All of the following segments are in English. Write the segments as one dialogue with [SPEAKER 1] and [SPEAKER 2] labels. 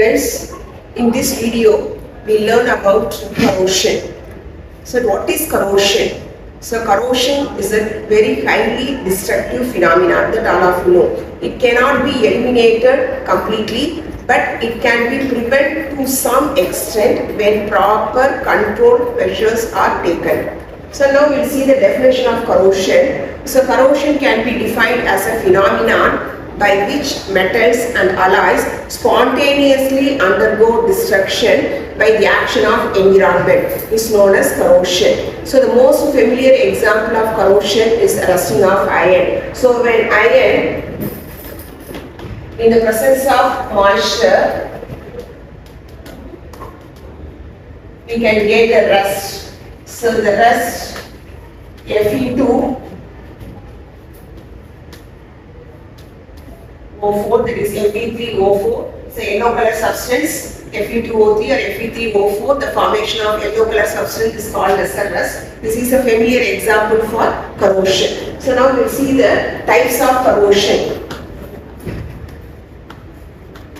[SPEAKER 1] students, in this video we learn about corrosion. So what is corrosion? So corrosion is a very highly destructive phenomenon that all of you know. It cannot be eliminated completely, but it can be prevented to some extent when proper control measures are taken. So now we'll see the definition of corrosion. So corrosion can be defined as a phenomenon by which metals and alloys spontaneously undergo destruction by the action of environment is known as corrosion. So the most familiar example of corrosion is rusting of iron. So when iron in the presence of moisture, we can get the rust. So the rust Fe2O4, that is Fe3O4, it's a yellow color substance. Fe2O3 or Fe3O4, the formation of yellow color substance is called as a rust. This is a familiar example for corrosion. So now we'll see the types of corrosion.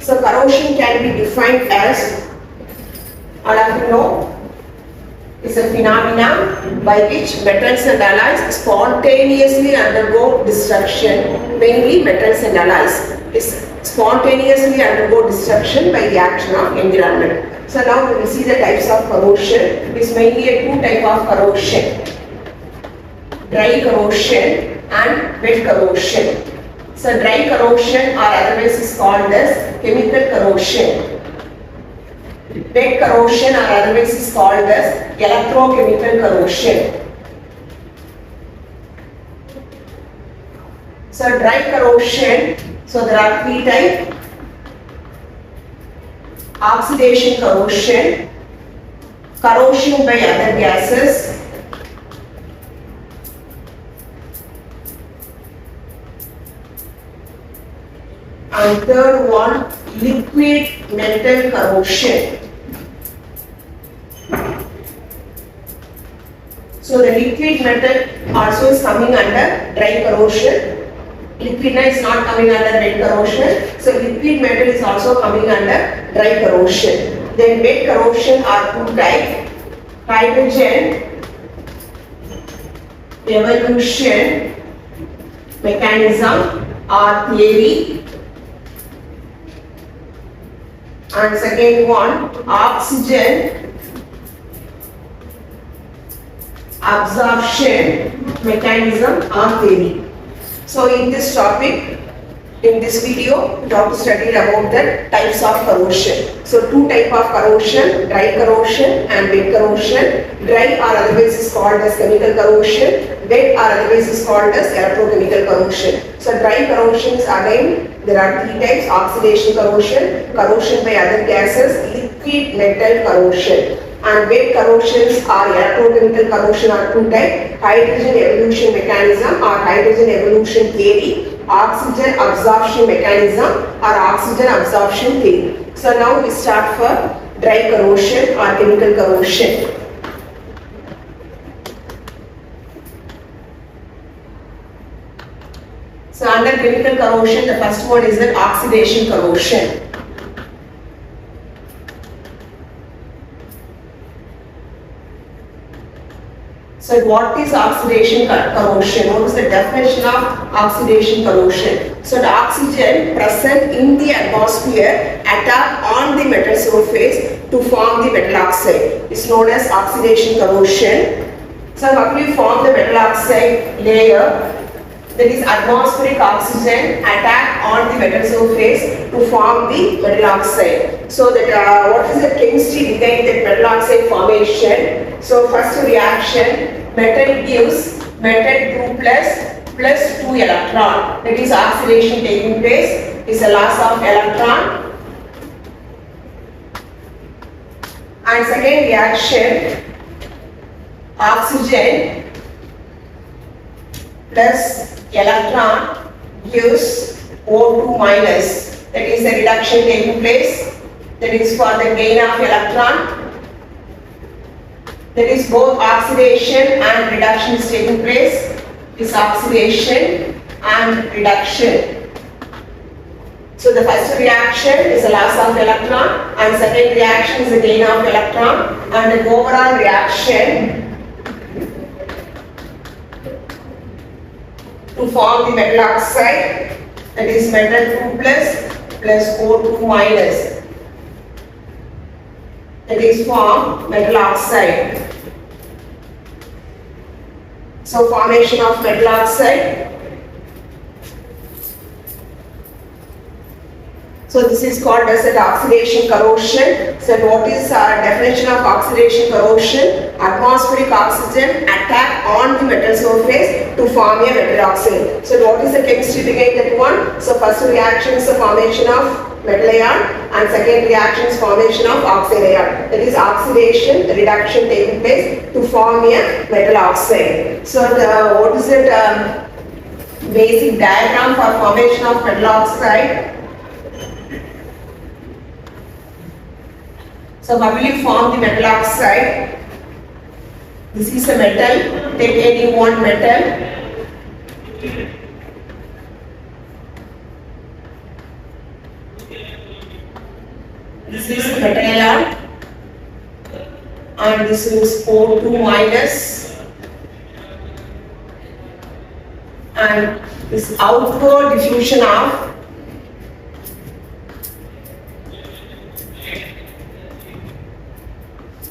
[SPEAKER 1] So corrosion can be defined as, all of you know, is a phenomenon by which metals and alloys spontaneously undergo destruction, mainly metals and alloys spontaneously undergo destruction by the action of environment. So now we will see the types of corrosion. It is mainly a two type of corrosion: dry corrosion and wet corrosion. So dry corrosion or otherwise is called as chemical corrosion. Wet corrosion or otherwise is called as electrochemical corrosion. So dry corrosion, so there are three types: oxidation corrosion, corrosion by other gases, and third one, liquid metal corrosion. So the liquid metal also is coming under dry corrosion. Liquid is not coming under wet corrosion. So liquid metal is also coming under dry corrosion. Then wet corrosion are two types: hydrogen evolution mechanism or theory, and second one, oxygen absorption mechanism or theory. So in this topic, in this video, we have to study about the types of corrosion. So two types of corrosion: dry corrosion and wet corrosion. Dry or otherwise is called as chemical corrosion. Wet or otherwise is called as electrochemical corrosion. So dry corrosion is again, there are three types: oxidation corrosion, corrosion by other gases, liquid metal corrosion. And wet corrosions or electrochemical corrosion are two types: hydrogen evolution mechanism or hydrogen evolution theory, oxygen absorption mechanism or oxygen absorption theory. So now we start for dry corrosion or chemical corrosion. So under chemical corrosion, the first one is the oxidation corrosion. So what is oxidation corrosion? What is the definition of oxidation corrosion? So the oxygen present in the atmosphere attack on the metal surface to form the metal oxide. It's known as oxidation corrosion. So how do we form the metal oxide layer? That is, atmospheric oxygen attack on the metal surface to form the metal oxide. So that what is the chemistry behind that metal oxide formation? So first reaction, metal gives metal 2 plus 2 electron. That is oxidation taking place, is a loss of electron. And second reaction, oxygen plus electron gives O2 minus. That is the reduction taking place. That is for the gain of electron. That is both oxidation and reduction is taking place. Is oxidation and reduction. So the first reaction is the loss of electron and second reaction is the gain of electron, and the overall reaction to form the metal oxide, that is metal 2 plus O2 minus, that is form metal oxide. So formation of metal oxide. So this is called as an oxidation corrosion. So what is our definition of oxidation corrosion? Atmospheric oxygen attack on the metal surface to form a metal oxide. So what is the chemistry behind that one? So first reaction is the formation of metal ion and second reaction is formation of oxide ion. That is oxidation, reduction taking place to form a metal oxide. So what is it? Basic diagram for formation of metal oxide. So how will you form the metal oxide? This is a metal, take any one metal. This is metal ion and this is O2 minus, and this outward diffusion of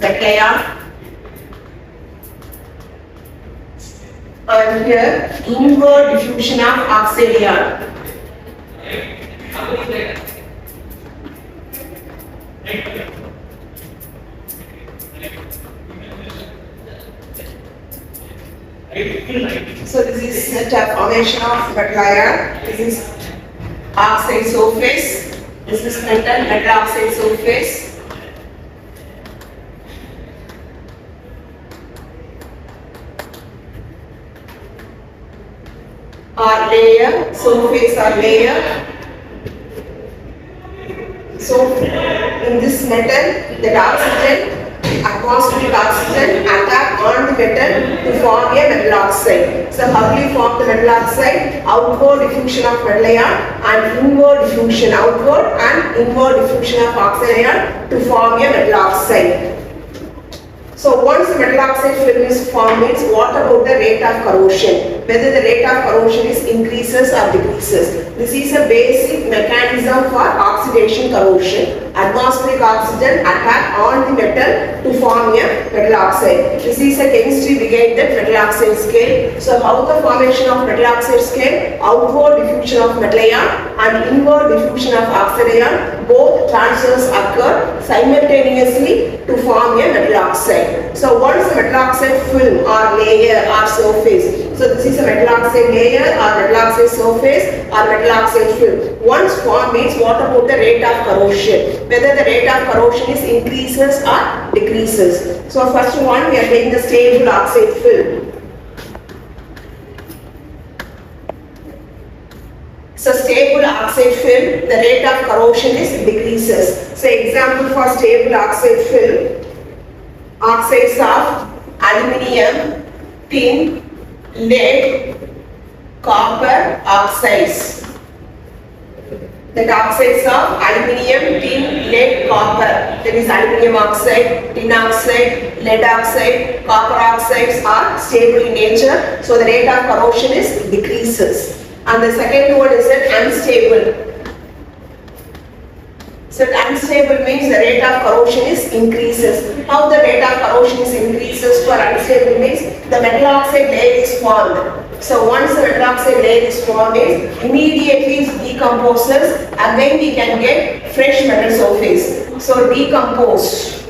[SPEAKER 1] metal ion, and here inward diffusion of oxide ion. So this is the formation of metal ion. This is oxide surface. This is metal oxide surface. Or layer, surface or layer. So in this metal, the oxygen, atmospheric oxygen attack on the metal to form a metal oxide. So how do you form the metal oxide? Outward diffusion of metal ion and inward diffusion, outward and inward diffusion of oxide ion to form a metal oxide. So once the metal oxide film is formed, means what about the rate of corrosion? Whether the rate of corrosion is increases or decreases. This is a basic mechanism for oxidation corrosion. Atmospheric oxygen attack on the metal to form a metal oxide. This is a chemistry behind the metal oxide scale. So how the formation of metal oxide scale? Outward diffusion of metal ion and inward diffusion of oxide ion. Both transfers occur simultaneously to form a metal oxide. So what is the metal oxide film or layer or surface? So this is a metal oxide layer or metal oxide surface or metal oxide film. Once formed means what about the rate of corrosion? Whether the rate of corrosion is increases or decreases. So first one we are taking the stable oxide film. So stable oxide film, the rate of corrosion is decreases. So example for stable oxide film, oxides of aluminium, tin, lead, copper oxides. The oxides of aluminium, tin, lead, copper. That is aluminium oxide, tin oxide, lead oxide, copper oxides are stable in nature. So the rate of corrosion is decreases. And the second one is an unstable. So unstable means the rate of corrosion is increases. How the rate of corrosion is increases for unstable means the metal oxide layer is formed. So once the metal oxide layer is formed, immediately it decomposes. Again we can get fresh metal surface. So decompose.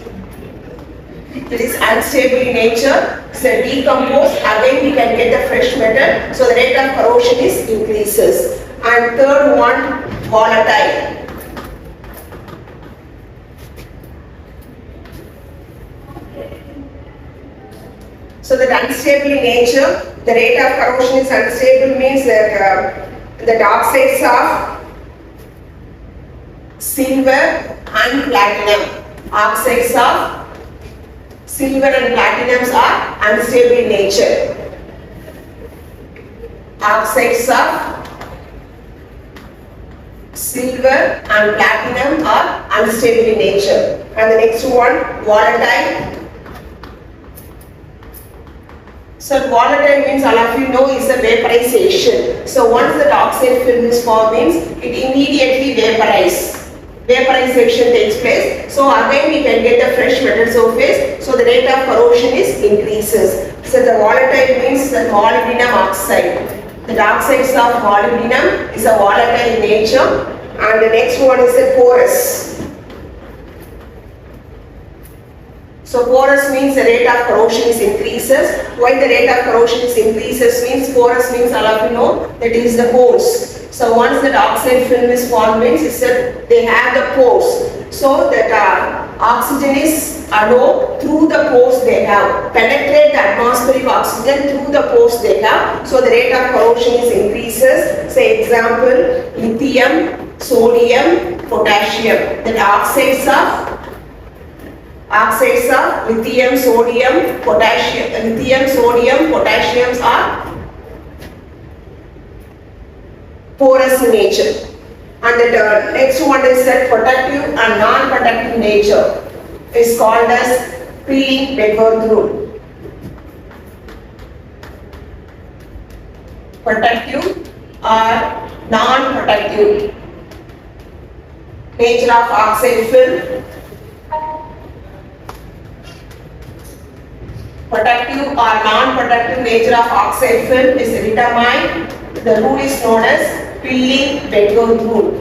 [SPEAKER 1] It is unstable in nature. So decompose, again we can get the fresh metal. So the rate of corrosion is increases. And third one, volatile. So that unstable in nature, the rate of corrosion is unstable means that the oxides of silver and platinum. Oxides of silver and platinums are unstable in nature. Oxides of silver and platinum are unstable in nature. And the next one, volatile. So volatile means, all of you know, is a vaporization. So once the oxide film is formed, means it immediately vaporizes. Vaporization takes place. So again we can get the fresh metal surface. So the rate of corrosion is increases. So the volatile means the molybdenum oxide. The oxides of molybdenum is a volatile in nature. And the next one is a porous. So porous means the rate of corrosion is increases. Why the rate of corrosion is increases means, porous means, all of you know, that is the pores. So once the oxide film is formed, means it's that they have the pores. So that oxygen is low through the pores they have. Penetrate the atmospheric oxygen through the pores they have. So the rate of corrosion is increases. Say example, lithium, sodium, potassium. The oxides of lithium, sodium, potassiums are porous in nature. And the next one is that protective and non-protective nature is called as Pilling-Bedworth rule. Protective or non-protective nature of oxide film. Protective or non-protective nature of oxide film is determined. The rule is known as Pilling-Bedworth rule.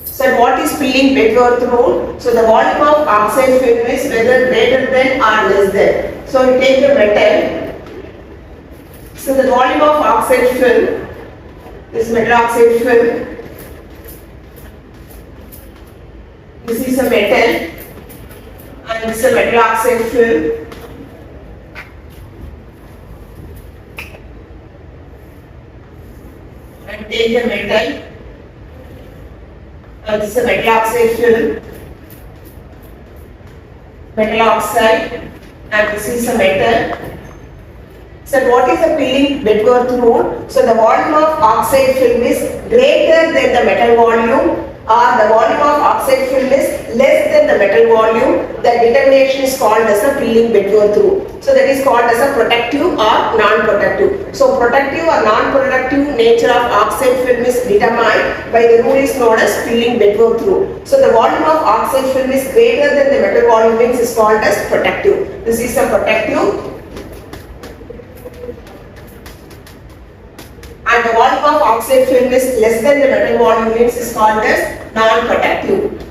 [SPEAKER 1] So what is Pilling-Bedworth rule? So the volume of oxide film is whether greater than or less than. So you take a metal. So the volume of oxide film, this metal oxide film, this is a metal and this is a metal oxide film. And take the metal and this is a metal oxide film, metal oxide, and this is a metal. So what is the Pilling-Bedworth rule? So the volume of oxide film is greater than the metal volume, or the volume of oxide film is less than the metal volume. The determination is called as a Pilling-Bedworth rule. So that is called as a protective or non-protective. So protective or non-protective nature of oxide film is determined by the rule is known as Pilling-Bedworth rule. So the volume of oxide film is greater than the metal volume means is called as protective. This is a protective. And the volume of oxide film is less than the metal volume means is called as non-protective.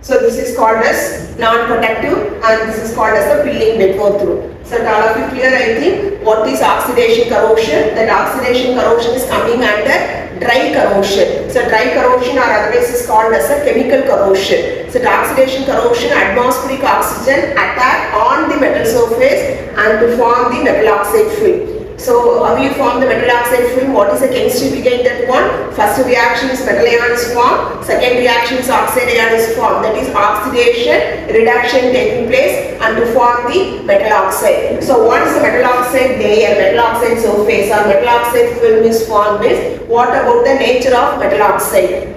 [SPEAKER 1] So this is called as non-protective and this is called as the Pilling-Bedworth rule. So all of you clear, I think, what is oxidation corrosion? That oxidation corrosion is coming under dry corrosion. So dry corrosion or otherwise is called as a chemical corrosion. So the oxidation corrosion, atmospheric oxygen attack on the metal surface and to form the metal oxide film. So how you form the metal oxide film? What is the chemistry behind that one? First reaction is metal ion is formed. Second reaction is oxide ion is formed. That is oxidation, reduction taking place and to form the metal oxide. So once the metal oxide layer, metal oxide surface or metal oxide film is formed, is what about the nature of metal oxide?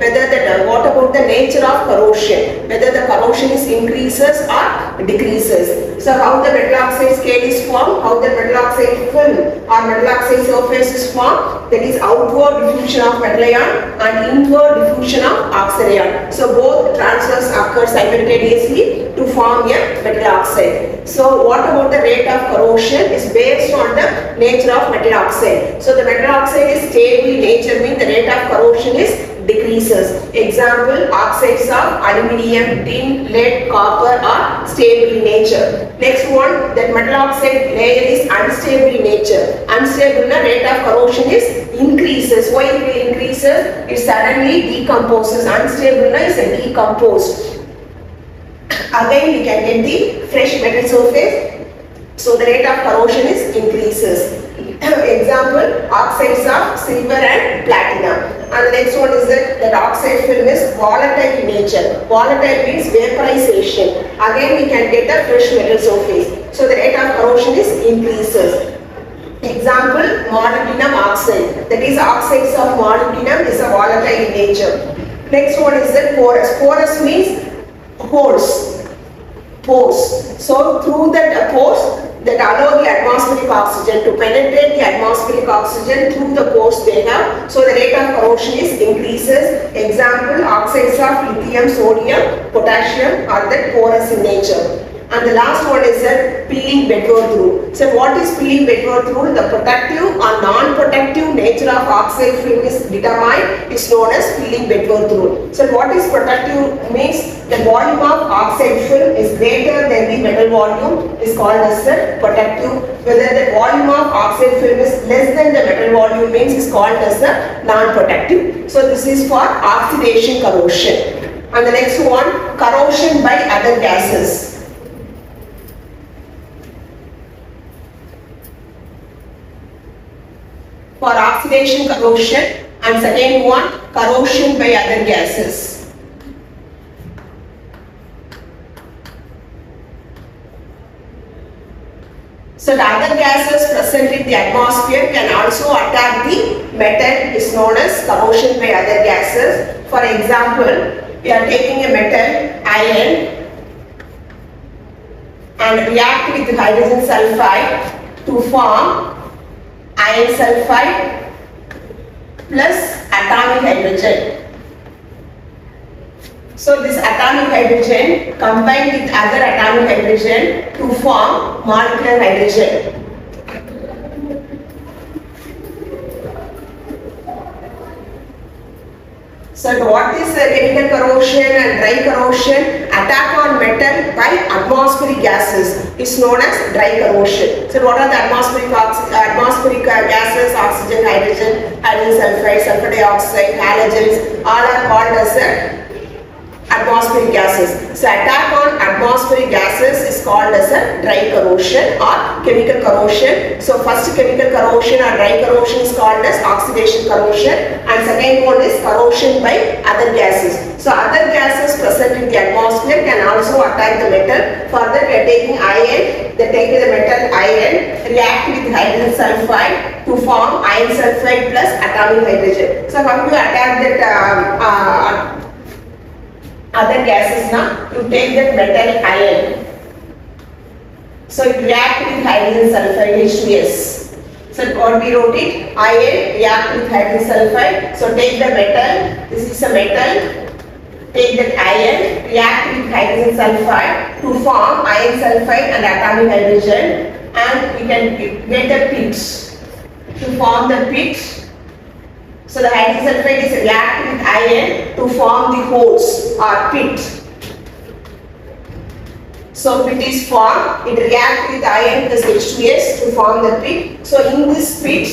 [SPEAKER 1] What about the nature of corrosion? Whether the corrosion is increases or decreases. So how the metal oxide scale is formed? How the metal oxide film or metal oxide surface is formed? That is outward diffusion of metal ion and inward diffusion of oxide ion. So both transfers occur simultaneously to form a metal oxide. So what about the rate of corrosion is based on the nature of metal oxide. So the metal oxide is stable in nature, means the rate of corrosion is decreases. Example, oxides of aluminium, tin, lead, copper are stable in nature. Next one, that metal oxide layer is unstable in nature. Unstable rate of corrosion is increases. Why it increases? It suddenly decomposes. Unstable is a decomposed. Again we can get the fresh metal surface. So the rate of corrosion is increases. Example, oxides of silver and platinum. And the next one is that oxide film is volatile in nature. Volatile means vaporization. Again, we can get a fresh metal surface. So the rate of corrosion is increases. Example, molybdenum oxide. That is, oxides of molybdenum is a volatile in nature. Next one is that porous. Porous means holes. Pores. So through that pores, that allow the atmospheric oxygen to penetrate the atmospheric oxygen through the pores they have. So the rate of corrosion is increases. Example, oxides of lithium, sodium, potassium are that porous in nature. And the last one is that Pilling Bedworth rule. So what is Pilling Bedworth rule? The protective or non-protective nature of oxide film is determined. It's known as Pilling Bedworth rule. So what is protective means the volume of oxide film is greater than the metal volume is called as the protective. Whether the volume of oxide film is less than the metal volume means is called as the non-protective. So this is for oxidation corrosion. And the next one, corrosion by other gases. For oxidation corrosion, and second one, corrosion by other gases. So the other gases present in the atmosphere can also attack the metal, is known as corrosion by other gases. For example, we are taking a metal, iron, and react with hydrogen sulfide to form iron sulfide plus atomic hydrogen. So this atomic hydrogen combined with other atomic hydrogen to form molecular hydrogen. So what is chemical corrosion and dry corrosion? Attack on metal by atmospheric gases is known as dry corrosion. So what are the atmospheric gases? Oxygen, hydrogen, hydrogen sulfide, sulfur dioxide, halogens, all are called as atmospheric gases. So attack on atmospheric gases is called as a dry corrosion or chemical corrosion. So first chemical corrosion or dry corrosion is called as oxidation corrosion, and second one is corrosion by other gases. So other gases present in the atmosphere can also attack the metal. Further, we are taking iron, they take the metal iron, react with hydrogen sulfide to form iron sulfide plus atomic hydrogen. So how do you attack that other gases now? You take that metal iron. So it react with hydrogen sulfide H2S. So what we wrote it, iron react with hydrogen sulfide. So take the metal, this is a metal, take that iron, react with hydrogen sulfide to form iron sulfide and atomic hydrogen, and we can get the pit. To form the pit, so the hydrogen sulfide is reacted with iron to form the holes or pit. So pit is formed, it reacts with iron plus H2S to form the pit. So in this pit,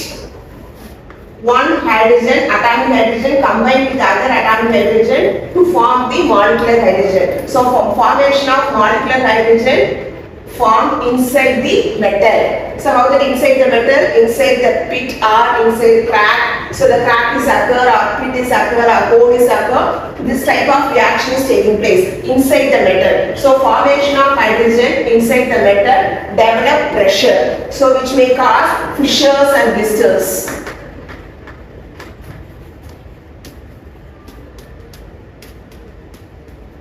[SPEAKER 1] one hydrogen, atomic hydrogen combined with other atomic hydrogen to form the molecular hydrogen. So formation of molecular hydrogen formed inside the metal. So how that inside the metal? Inside the pit or inside the crack. So the crack is occur or pit is occur or hole is occur. This type of reaction is taking place inside the metal. So formation of hydrogen inside the metal develop pressure. So which may cause fissures and blisters.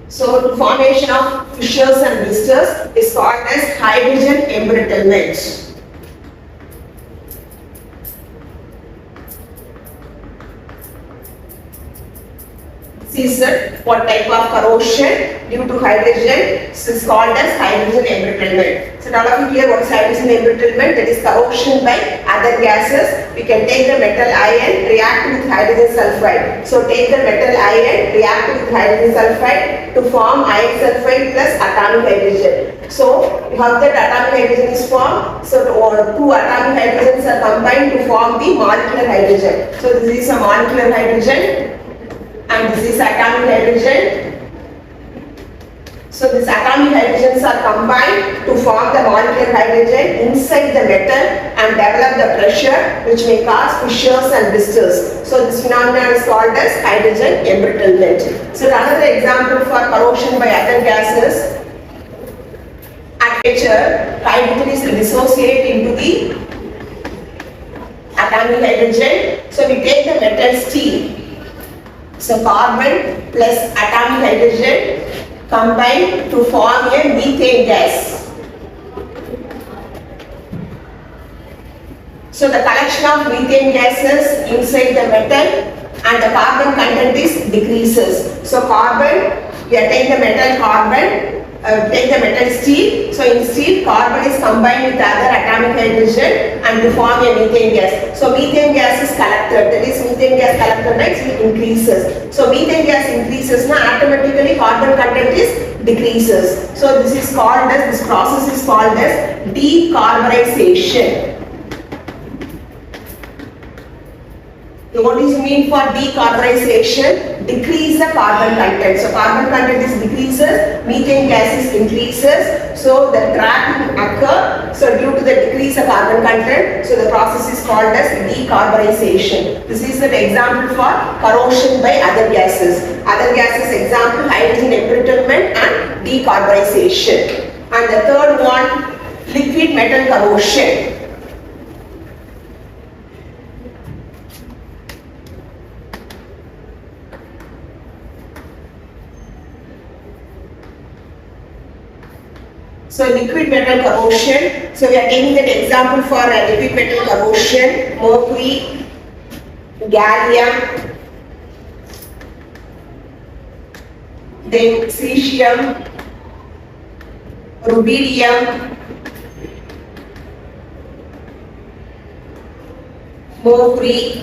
[SPEAKER 1] So the formation of fissures and blisters is called as hydrogen embrittlement. This is what type of corrosion due to hydrogen is called as hydrogen embrittlement. So now of you clear what is hydrogen embrittlement? That is corrosion by other gases. We can take the metal iron, react with hydrogen sulfide. So take the metal iron, react with hydrogen sulfide to form iron sulfide plus atomic hydrogen. So how that atomic hydrogen is formed? So two atomic hydrogens are combined to form the molecular hydrogen. So this is a molecular hydrogen and this is atomic hydrogen. So these atomic hydrogens are combined to form the molecular hydrogen inside the metal and develop the pressure which may cause fissures and blisters. So this phenomenon is called as hydrogen embrittlement. So another example for corrosion by other gases. At temperature, hydrogen is dissociated into the atomic hydrogen. So we take the metal steel. So carbon plus atomic hydrogen combine to form a methane gas. So the collection of methane gases inside the metal and the carbon content is decreases. So carbon, we attain the metal carbon, take the metal steel. So in steel, carbon is combined with the other atomic hydrogen and to form a methane gas. So methane gas is collected. That is methane gas collected next increases. So methane gas increases now automatically carbon content is decreases. So this is called as, this process is called as decarbonization. So what does it mean for decarbonization? Decrease the carbon content. So carbon content is decreases, methane gases increases. So the trapping occur. So due to the decrease of carbon content, so the process is called as decarbonization. This is an example for corrosion by other gases. Other gases example hydrogen embrittlement and decarbonization. And the third one, liquid metal corrosion. So liquid metal corrosion, so we are taking that example for liquid metal corrosion, mercury, gallium, then cesium, rubidium, mercury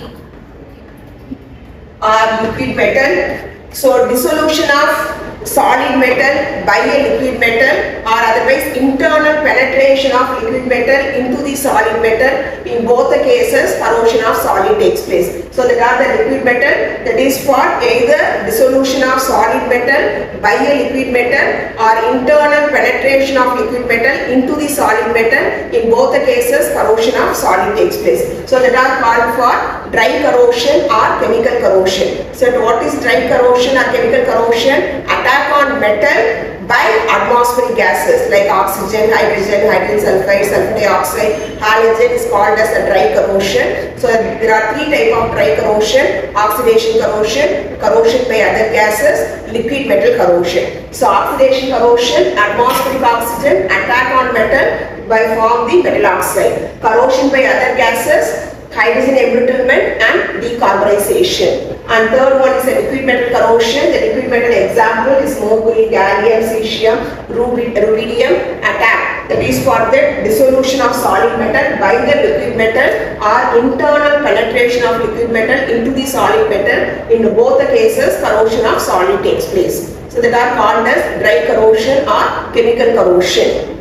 [SPEAKER 1] are liquid metal. So dissolution of solid metal by a liquid metal or otherwise internal penetration of liquid metal into the solid metal. In both the cases, corrosion of solid takes place. So that are the liquid metal, that is for either dissolution of solid metal by a liquid metal or internal penetration of liquid metal into the solid metal. In both the cases, corrosion of solid takes place. So that are called for dry corrosion or chemical corrosion. So what is dry corrosion or chemical corrosion? Attack on metal by atmospheric gases like oxygen, hydrogen, hydrogen sulfide, sulfur dioxide, halogen is called as a dry corrosion. So there are three types of dry corrosion: oxidation corrosion, corrosion by other gases, liquid metal corrosion. So oxidation corrosion, atmospheric oxygen attack on metal by form the metal oxide. Corrosion by other gases, hydrogen embrittlement and decarbonization. And third one is a liquid metal corrosion. The liquid metal example is mercury, gallium, cesium, rubidium attack. That is for the dissolution of solid metal by the liquid metal or internal penetration of liquid metal into the solid metal. In both the cases, corrosion of solid takes place. So that are called as dry corrosion or chemical corrosion.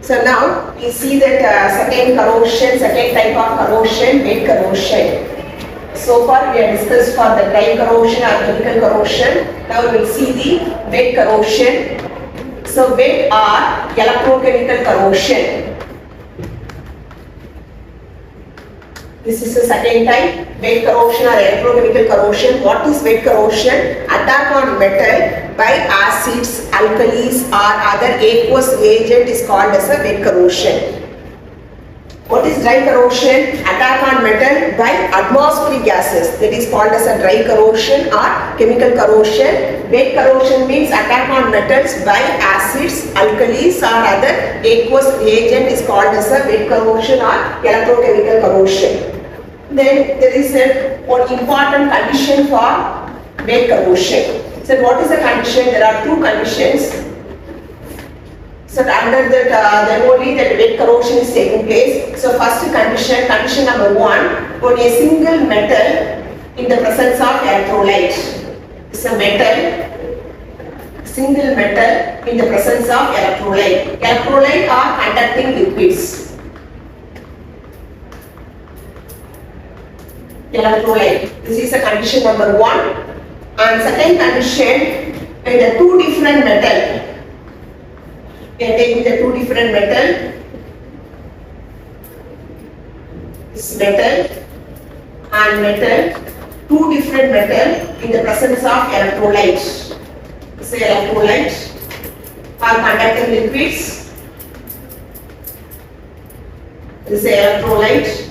[SPEAKER 1] So now we see that second type of corrosion, wet corrosion. So far we have discussed for the dry corrosion or chemical corrosion. Now we will see the wet corrosion. So wet or electrochemical corrosion. This is the second type, wet corrosion or electrochemical corrosion. What is wet corrosion? Attack on metal by acids, alkalis or other aqueous agent is called as a wet corrosion. What is dry corrosion? Attack on metal by atmospheric gases. That is called as a dry corrosion or chemical corrosion. Wet corrosion means attack on metals by acids, alkalis or other aqueous agent is called as a wet corrosion or electrochemical corrosion. Then there is one important condition for wet corrosion. So what is the condition? There are two conditions. So under that, then only that wet corrosion is taking place. So first condition number one, when a single metal in the presence of electrolyte. It's a single metal in the presence of electrolyte. Electrolyte are conducting liquids. Electrolyte. This is a condition number one. And second condition, when the two different metal, we are taking the two different metal, this metal and metal, two different metal in the presence of electrolyte. Say electrolyte or conducting liquids. This is electrolyte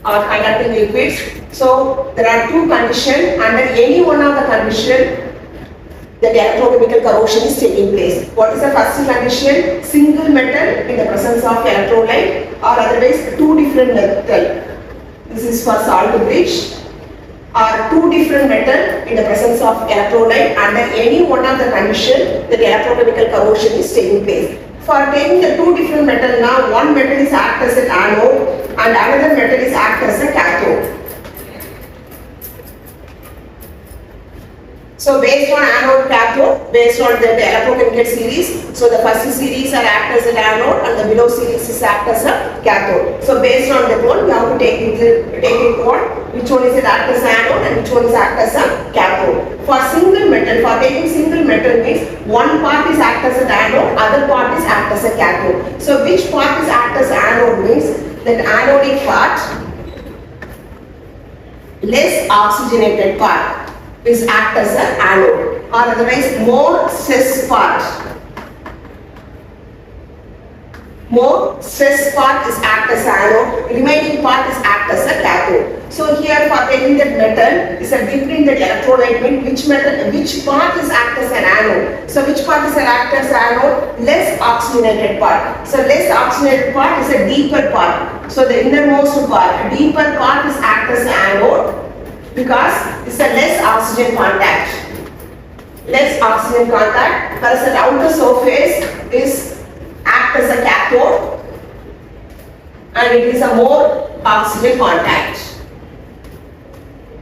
[SPEAKER 1] or conducting liquids. So there are two conditions. Under any one of the conditions, the electrochemical corrosion is taking place. What is the first condition? Single metal in the presence of electrolyte, or otherwise two different metal. This is for salt bridge. Or two different metal in the presence of electrolyte. Under any one of the conditions, the electrochemical corrosion is taking place. For taking the two different metal now, one metal is act as an anode and another metal is act as a cathode. So based on anode cathode, based on the electrochemical series, so the first series are act as an anode and the below series is act as a cathode. So based on that one, we have to take it one, which one is it act as anode and which one is act as a cathode. For single metal, for taking single metal means one part is act as an anode, other part is act as a cathode. So which part is act as anode means that anodic part, less oxygenated part is act as an anode, or otherwise more stress part. More stress part is act as anode, remaining part is act as a cathode. So here for taking that metal is a different that electrolyte means which part is act as an anode. So which part is an act as anode? Less oxygenated part. So less oxygenated part is a deeper part. So the innermost part, deeper part is act as an anode, because it's a less oxygen contact. Less oxygen contact, whereas the outer surface is act as a cathode and it is a more oxygen contact.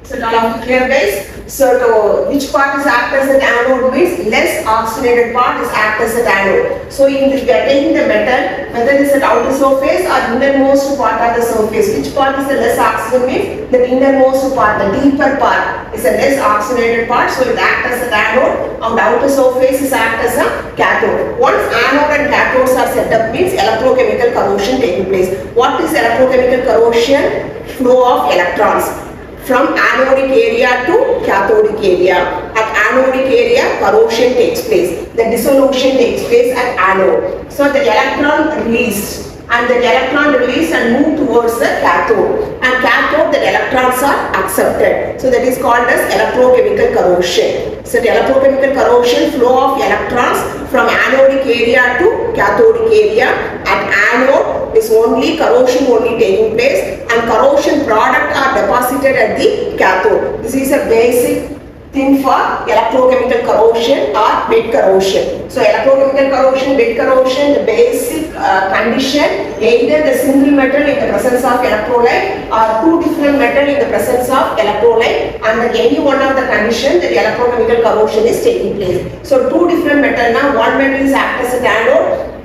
[SPEAKER 1] So all of you clear guys? So which part is act as an anode means less oxygenated part is act as an anode. So in this we are taking the metal, whether it is the outer surface or innermost part of the surface. Which part is the less oxygen means the innermost part, the deeper part is a less oxygenated part, so it acts as an anode, and the outer surface is act as a cathode. Once anode and cathodes are set up means electrochemical corrosion taking place. What is electrochemical corrosion? Flow of electrons from anodic area to cathodic area. At anodic area, corrosion takes place. The dissolution takes place at anode. So the electron released, and the electron released and move towards the cathode. And cathode, the electrons are accepted. So that is called as electrochemical corrosion. So the electrochemical corrosion, flow of electrons from anodic area to cathodic area. At anode is only corrosion only taking place, and corrosion product are deposited at the cathode. This is a basic thing for electrochemical corrosion or bed corrosion. So electrochemical corrosion, bed corrosion, the basic condition, either the single metal in the presence of electrolyte or two different metal in the presence of electrolyte. Under any one of the condition, the electrochemical corrosion is taking place. So two different metal now, one metal is act as a anode,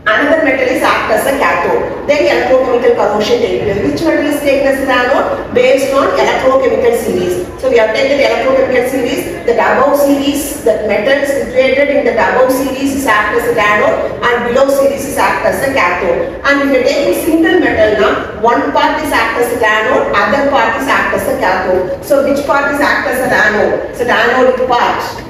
[SPEAKER 1] another metal is act as a cathode. Then electrochemical corrosion takes place. Which metal is taken as an anode? Based on electrochemical series. So we have taken the electrochemical series. The above series, the metal situated in the above series is act as a anode, and below series is act as a cathode. And if you are taking single metal now, one part is act as a anode, other part is act as a cathode. So which part is act as an anode? So the anodic part.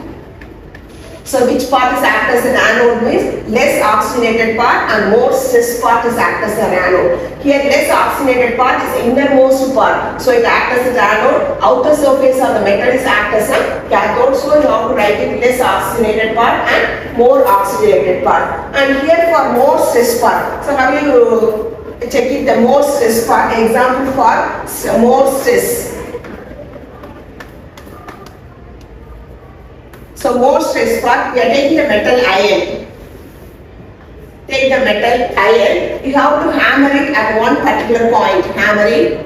[SPEAKER 1] So which part is act as an anode means less oxygenated part, and more stress part is act as an anode. Here less oxygenated part is the innermost part. So it acts as an anode. Outer surface of the metal is act as a cathode. So you have to write it less oxygenated part and more oxygenated part. And here for more stress part. So how you check it, the more stress part? Example for more stress. So more stress part, we are taking the metal iron. Take the metal iron, you have to hammer it at one particular point. Hammering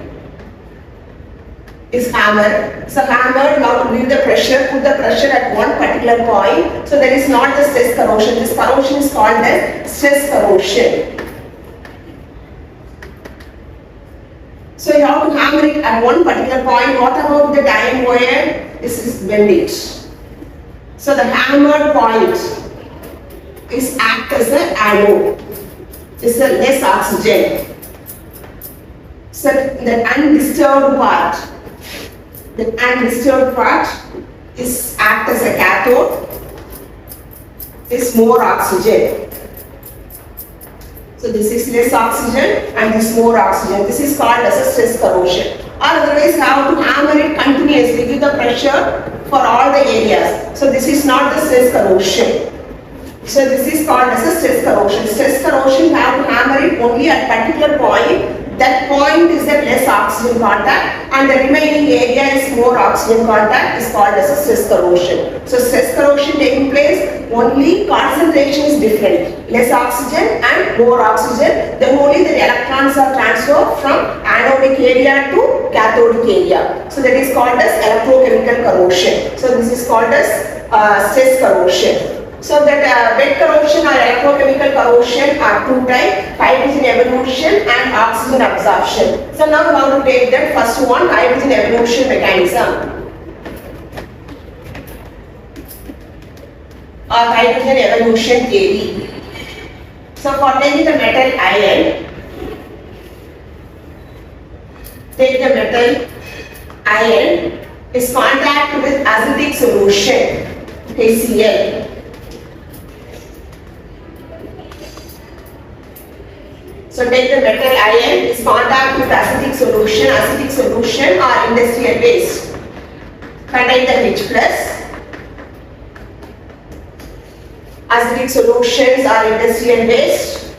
[SPEAKER 1] is hammer. So hammer, you have to give the pressure, put the pressure at one particular point. So there is not the stress corrosion. This corrosion is called as stress corrosion. So you have to hammer it at one particular point. What about the dying wire? This is bend it. So the hammered point is act as an anode. It's a less oxygen. So the undisturbed part is act as a cathode. Is more oxygen. So this is less oxygen and this more oxygen. This is called as a stress corrosion. Or otherwise you have to hammer it continuously with the pressure for all the areas. So this is not the stress corrosion. So this is called as a stress corrosion. Stress corrosion you have to hammer it only at particular point. That point is the less oxygen contact and the remaining area is more oxygen contact is called as a stress corrosion. So stress corrosion taking place, only concentration is different. Less oxygen and more oxygen, then only the electrons are transferred from anodic area to cathodic area. So that is called as electrochemical corrosion. So this is called as stress corrosion. So that wet corrosion or electrochemical corrosion are two types, hydrogen evolution and oxygen absorption. So now we have to take that first one, hydrogen evolution mechanism or hydrogen evolution theory. So for taking the metal iron, take the metal iron is contact with acidic solution, HCl. So take the metal iron is contact with acidic solution or industrial waste. Contain the H plus. Acidic solutions are industrial waste.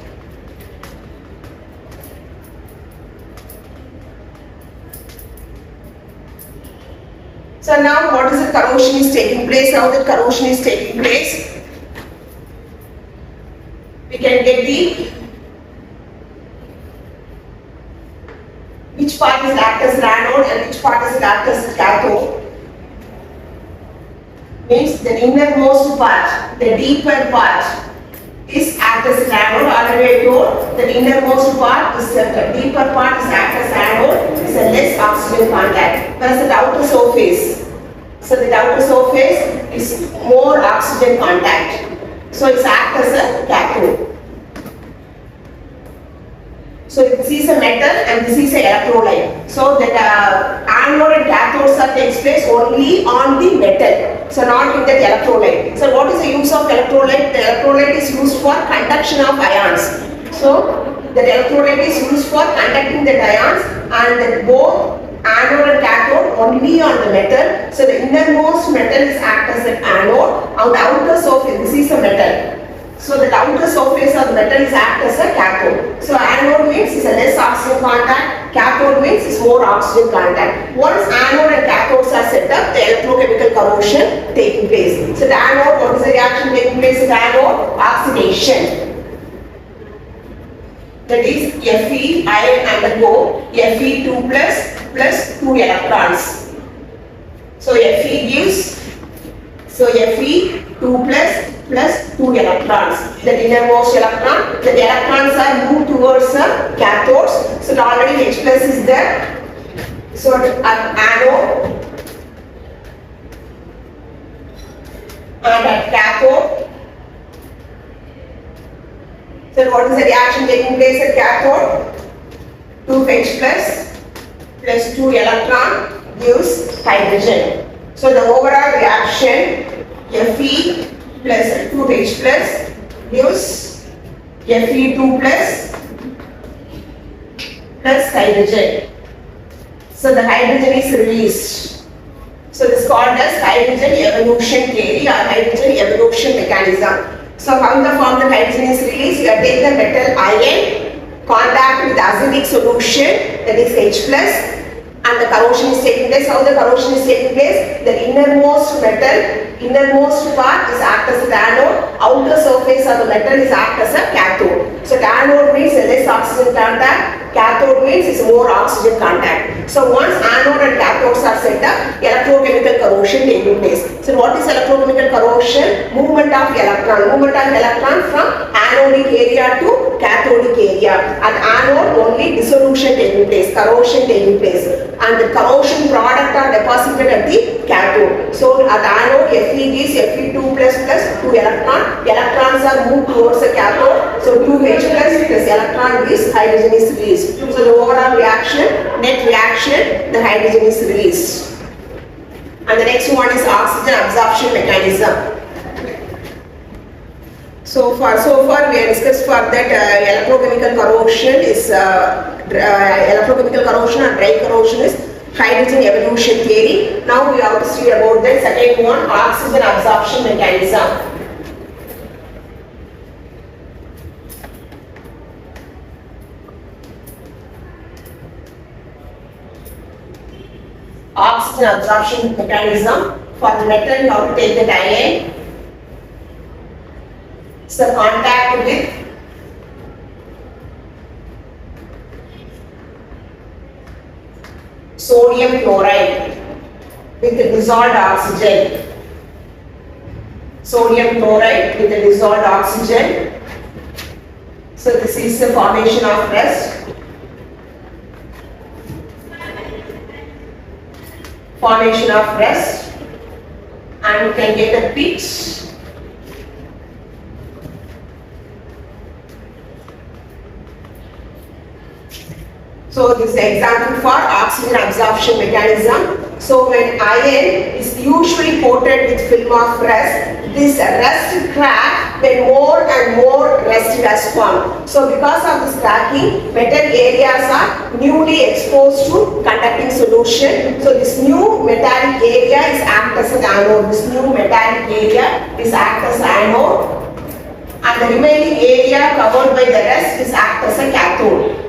[SPEAKER 1] So now what is the corrosion is taking place? How the corrosion is taking place? We can get the which part is act as anode and which part is act as cathode. Means the innermost part, the deeper part is act as anode. Already I told the innermost part is the deeper part is act as anode, is a less oxygen contact. Whereas the outer surface, so the outer surface is more oxygen contact. So it's act as a cathode. So this is a metal and this is a electrolyte. So the anode and cathodes are takes place only on the metal. So not in the electrolyte. So what is the use of electrolyte? The electrolyte is used for conduction of ions. So the electrolyte is used for conducting the ions and both anode and cathode only on the metal. So the innermost metal is act as an anode. On the outer surface, this is a metal. So the outer surface of the metal is act as a cathode. So anode means is a less oxygen contact, cathode means is more oxygen contact. Once anode and cathodes are set up, the electrochemical corrosion taking place. So the anode, what is the reaction taking place in the anode? Oxidation. That is Fe iron undergo Fe2 plus 2 electrons. So Fe gives, so Fe2 plus 2 electrons. The innermost electron, the electrons are moved towards the cathodes. So already H plus is there. So at anode and at cathode. So what is the reaction taking place at cathode? 2H plus 2 electron gives hydrogen. So the overall reaction Fe plus 2H plus gives Fe2 plus hydrogen. So the hydrogen is released. So this is called as hydrogen evolution theory or hydrogen evolution mechanism. So how the form the hydrogen is released? You take the metal ion, contact with acidic solution, that is H plus, and the corrosion is taking place. How the corrosion is taking place? The innermost metal, innermost part is act as the anode, outer surface of the metal is act as a cathode. So the anode means less oxygen contact, cathode means is more oxygen contact. So once anode and cathodes are set up, electrochemical corrosion taking place. So what is electrochemical corrosion? Movement of electron from anodic area to cathodic area. At anode only dissolution taking place, corrosion taking place, and the corrosion product are deposited at the cathode. So at anode Fe gives Fe2 plus 2 electron. Electrons are moved towards the cathode. So 2H plus electron gives hydrogen is released. So the overall reaction, net reaction, the hydrogen is released. And the next one is oxygen absorption mechanism. So far we have discussed for that electrochemical corrosion is electrochemical corrosion and dry corrosion is hydrogen evolution theory. Now we have to see about the second one, oxygen absorption mechanism. Oxygen absorption mechanism. For the metal, you have to take the ion. So contact with sodium chloride with the dissolved oxygen. Sodium chloride with the dissolved oxygen. So this is the formation of rust. Formation of rust, and you can get a pitch. So this is an example for oxygen absorption mechanism. So when iron is usually coated with film of rust, this rust crack when more and more rust has formed. So because of this cracking, metal areas are newly exposed to conducting solution. So this new metallic area is act as an anode. This new metallic area is act as anode, and the remaining area covered by the rust is act as a cathode.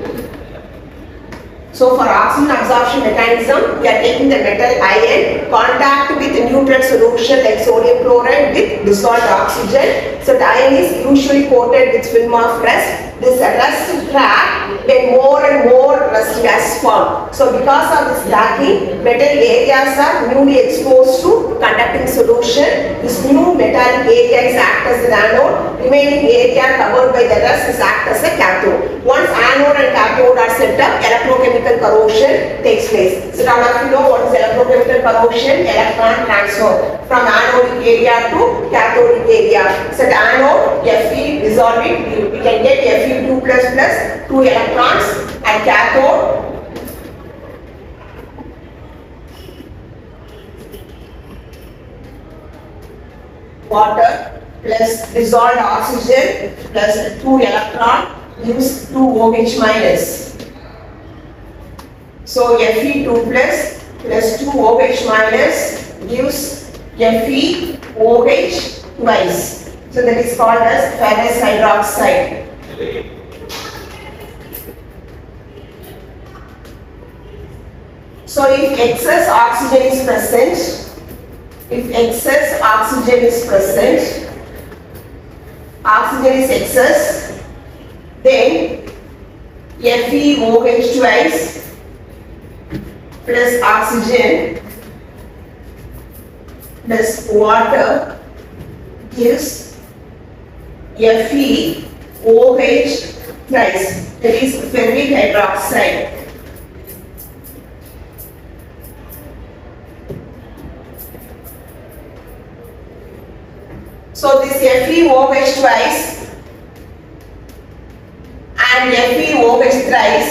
[SPEAKER 1] So for oxygen absorption mechanism, we are taking the metal ion, contact with a neutral solution like sodium chloride with dissolved oxygen. So the ion is usually coated with film of rust. This rust crack when more and more rust has formed. So because of this cracking, metal areas are newly exposed to conducting solution. This new metallic area is act as an anode. Remaining area covered by the rust is act as a cathode. Once anode and cathode are set up, electrochemical corrosion takes place. So now if you know what is electrochemical corrosion, electron transfer from anodic area to cathodic area. So the anode, Fe, dissolve it, we can get Fe2 plus 2 electrons, and cathode water plus dissolved oxygen plus 2 electron gives 2 OH minus. So Fe2 plus 2 OH minus gives FeOH twice. So that is called as ferrous hydroxide. So if excess oxygen is present, oxygen is excess, then FeOH twice plus oxygen plus water gives FeOH thrice, that is ferric hydroxide. So this FeOH twice and FeOH thrice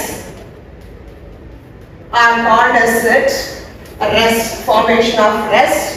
[SPEAKER 1] are called as rust, formation of rust.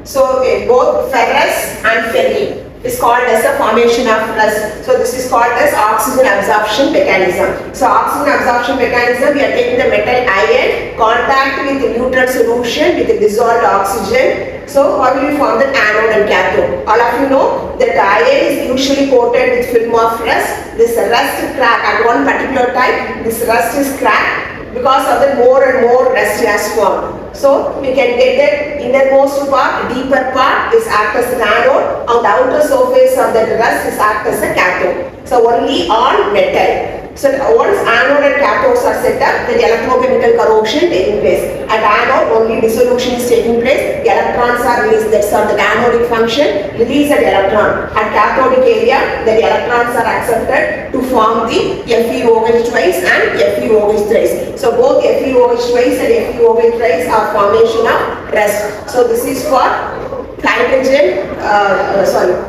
[SPEAKER 1] So both ferrous and ferric is called as a formation of rust. So this is called as oxygen absorption mechanism. So oxygen absorption mechanism, we are taking the metal ion, contact with the neutral solution with the dissolved oxygen. So how will we form the anode and cathode? All of you know that the ion is usually coated with film of rust. This rust crack at one particular time, this rust is cracked. Because of the more and more rust has formed. So we can get that innermost part, deeper part is act as an anode, on the outer surface of the rust is act as a cathode. So only on metal. So once anode and cathodes are set up, then the electrochemical corrosion taking place. At anode, only dissolution is taking place. The electrons are released. That's on the anodic function. Release an electron. At cathodic area, then the electrons are accepted to form the FeOH twice and FeOH thrice. So both FeOH twice and FeOH thrice are formation of rest. So this is for hydrogen,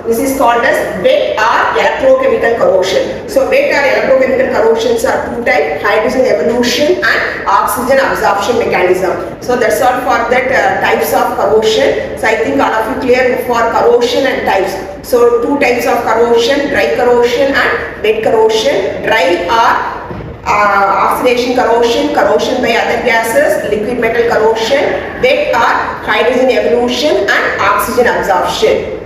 [SPEAKER 1] this is called as wet or electrochemical corrosion. So wet or electrochemical corrosions are two types: hydrogen evolution and oxygen absorption mechanism. So that's all for that types of corrosion. So I think all of you clear for corrosion and types. So two types of corrosion: dry corrosion and wet corrosion. Dry are oxidation corrosion, corrosion by other gases, liquid metal corrosion. Wet are hydrogen evolution and oxygen absorption.